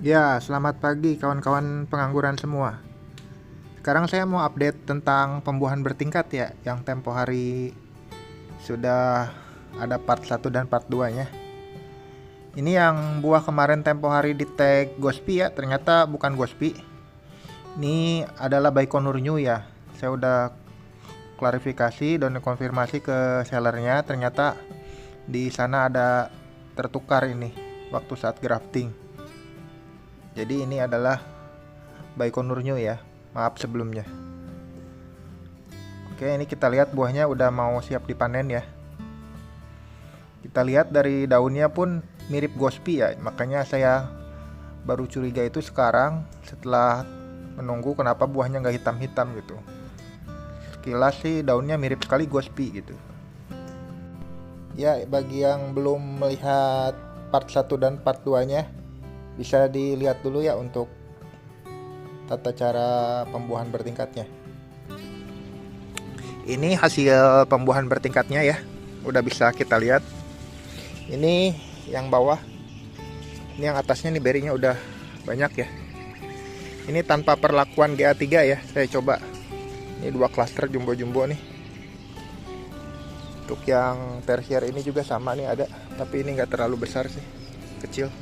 Ya, selamat pagi kawan-kawan pengangguran semua. Sekarang saya mau update tentang pembuahan bertingkat ya, yang tempo hari sudah ada part 1 dan part 2-nya. Ini yang buah kemarin tempo hari di tag Gospi ya, ternyata bukan Gospi. Ini adalah Baikonur New ya. Saya udah klarifikasi dan konfirmasi ke sellernya, ternyata di sana ada tertukar ini waktu saat grafting. Jadi ini adalah Baikonur New ya. Maaf sebelumnya. Oke, ini kita lihat buahnya udah mau siap dipanen ya. Kita lihat dari daunnya pun mirip Gospi ya. Makanya saya baru curiga itu sekarang setelah menunggu kenapa buahnya nggak hitam-hitam gitu. Sekilas sih daunnya mirip sekali Gospi gitu. Ya, bagi yang belum melihat part 1 dan part 2-nya bisa dilihat dulu ya untuk tata cara pembuahan bertingkatnya. Ini hasil pembuahan bertingkatnya ya. Udah bisa kita lihat. Ini yang bawah. Ini yang atasnya nih berinya udah banyak ya. Ini tanpa perlakuan GA3 ya. Saya coba. Ini 2 klaster jumbo-jumbo nih. Untuk yang tersier ini juga sama nih ada, tapi ini nggak terlalu besar sih, kecil.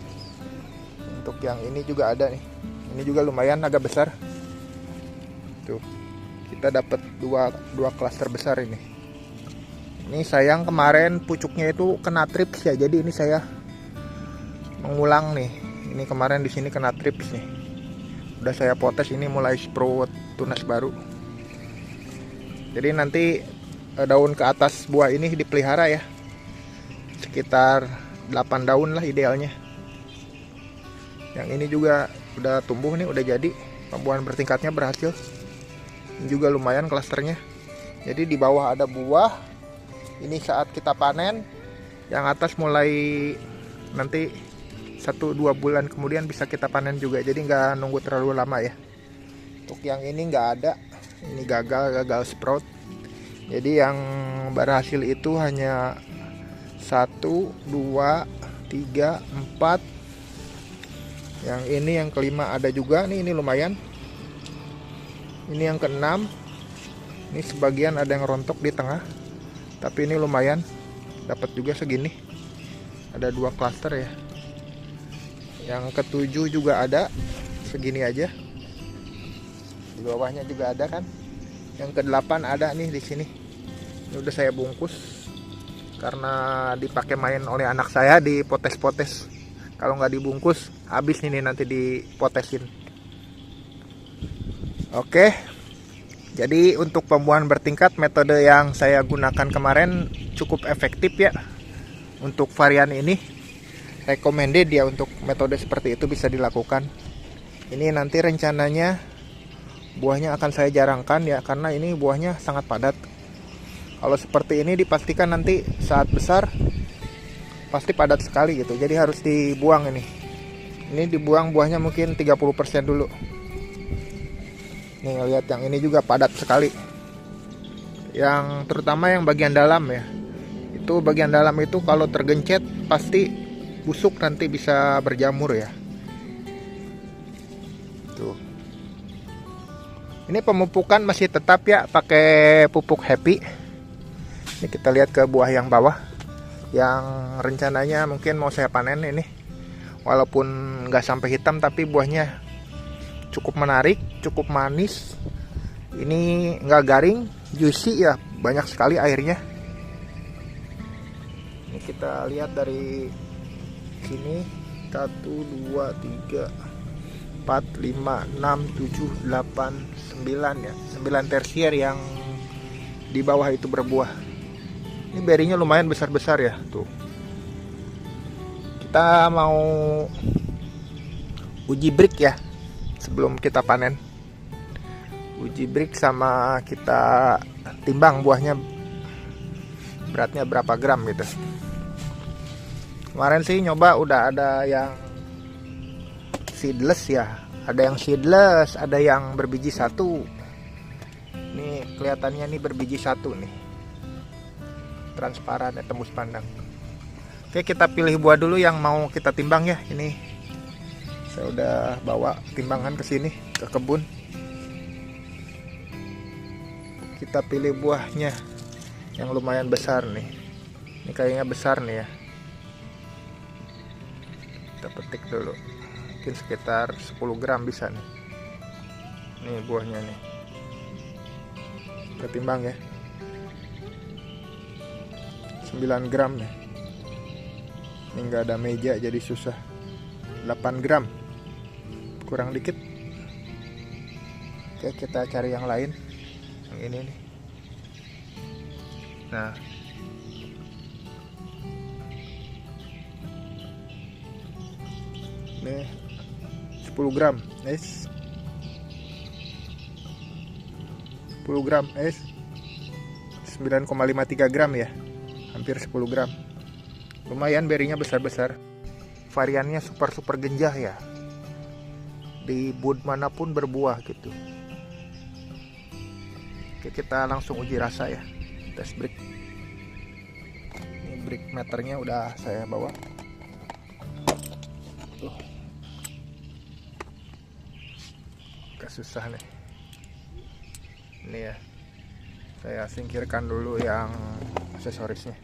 Untuk yang ini juga ada nih. Ini juga lumayan agak besar. Tuh, kita dapat dua klaster besar ini. Ini sayang kemarin pucuknya itu kena trips ya. Jadi ini saya mengulang nih. Ini kemarin di sini kena trips nih. Udah saya potes, ini mulai sprout tunas baru. Jadi nanti daun ke atas buah ini dipelihara ya. Sekitar 8 daun lah idealnya. Yang ini juga udah tumbuh nih, udah jadi. Pembuahan bertingkatnya berhasil. Ini juga lumayan klasternya. Jadi di bawah ada buah. Ini saat kita panen. Yang atas mulai nanti 1-2 bulan kemudian bisa kita panen juga. Jadi nggak nunggu terlalu lama ya. Untuk yang ini nggak ada. Ini gagal sprout. Jadi yang berhasil itu hanya 1, 2, 3, 4. Yang ini yang kelima ada juga nih, ini lumayan. Ini yang keenam. Ini sebagian ada yang rontok di tengah. Tapi ini lumayan. Dapat juga segini. Ada 2 klaster ya. Yang ketujuh juga ada. Segini aja. Di bawahnya juga ada kan. Yang ke-8 ada nih di sini. Ini udah saya bungkus karena dipakai main oleh anak saya di potes-potes. Kalau nggak dibungkus habis ini nanti dipotesin. Oke. Jadi untuk pembuahan bertingkat metode yang saya gunakan kemarin cukup efektif ya. Untuk varian ini recommended ya, untuk metode seperti itu bisa dilakukan. Ini nanti rencananya buahnya akan saya jarangkan ya, karena ini buahnya sangat padat. Kalau seperti ini dipastikan nanti saat besar pasti padat sekali gitu. Jadi harus dibuang ini. Ini dibuang buahnya mungkin 30% dulu. Nih lihat yang ini juga padat sekali. Yang terutama yang bagian dalam ya. Itu bagian dalam itu kalau tergencet pasti busuk, nanti bisa berjamur ya. Tuh. Ini pemupukan masih tetap ya, pakai pupuk Happy. Ini kita lihat ke buah yang bawah, yang rencananya mungkin mau saya panen ini. Walaupun nggak sampai hitam, tapi buahnya cukup menarik, cukup manis. Ini nggak garing, juicy ya, banyak sekali airnya. Ini kita lihat dari sini, 1, 2, 3, 4, 5, 6, 7, 8, 9 ya. 9 tersier yang di bawah itu berbuah. Ini berinya lumayan besar-besar ya, tuh. Kita mau uji break ya sebelum kita panen. Uji break sama kita timbang buahnya beratnya berapa gram gitu. Kemarin sih nyoba udah ada yang seedless ya, ada yang seedless, ada yang berbiji 1. Ini kelihatannya nih berbiji 1 nih, transparan ya, tembus pandang. Oke, kita pilih buah dulu yang mau kita timbang ya. Ini Saya udah bawa timbangan ke sini, ke kebun. Kita pilih buahnya yang lumayan besar nih. Ini kayaknya besar nih ya. Kita petik dulu. Mungkin sekitar 10 gram bisa nih. Nih buahnya nih. Kita timbang ya. 9 gram nih. Ini nggak ada meja jadi susah. 8 gram. Kurang dikit. Oke, kita cari yang lain. Yang ini nih. Nah, ini 10 gram, guys. 10 gram, guys. 9,53 gram ya. Hampir 10 gram. Lumayan, berinya besar-besar. Variannya super genjah ya. Di bud manapun berbuah gitu. Oke, kita langsung uji rasa ya. Tes brick. Ini brick meternya udah saya bawa. Tuh. Agak susah nih. Ini ya. Saya singkirkan dulu yang aksesorisnya,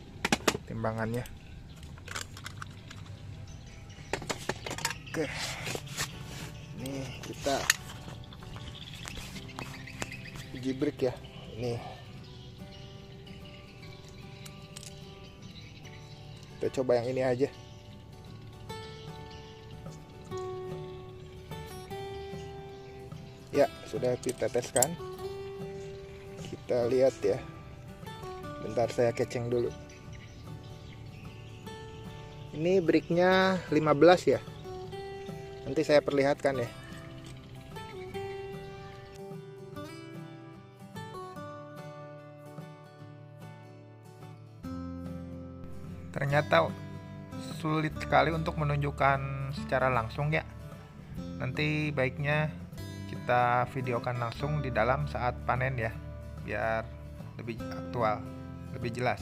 timbangannya. Oke. Ini kita uji brick ya. Ini kita coba yang ini aja. Ya, sudah kita teskan. Kita lihat ya. Bentar, saya keceng dulu. Ini bricknya 15 ya. Nanti saya perlihatkan ya. Ternyata sulit sekali untuk menunjukkan secara langsung ya. Nanti baiknya kita videokan langsung di dalam saat panen ya, biar lebih aktual, lebih jelas.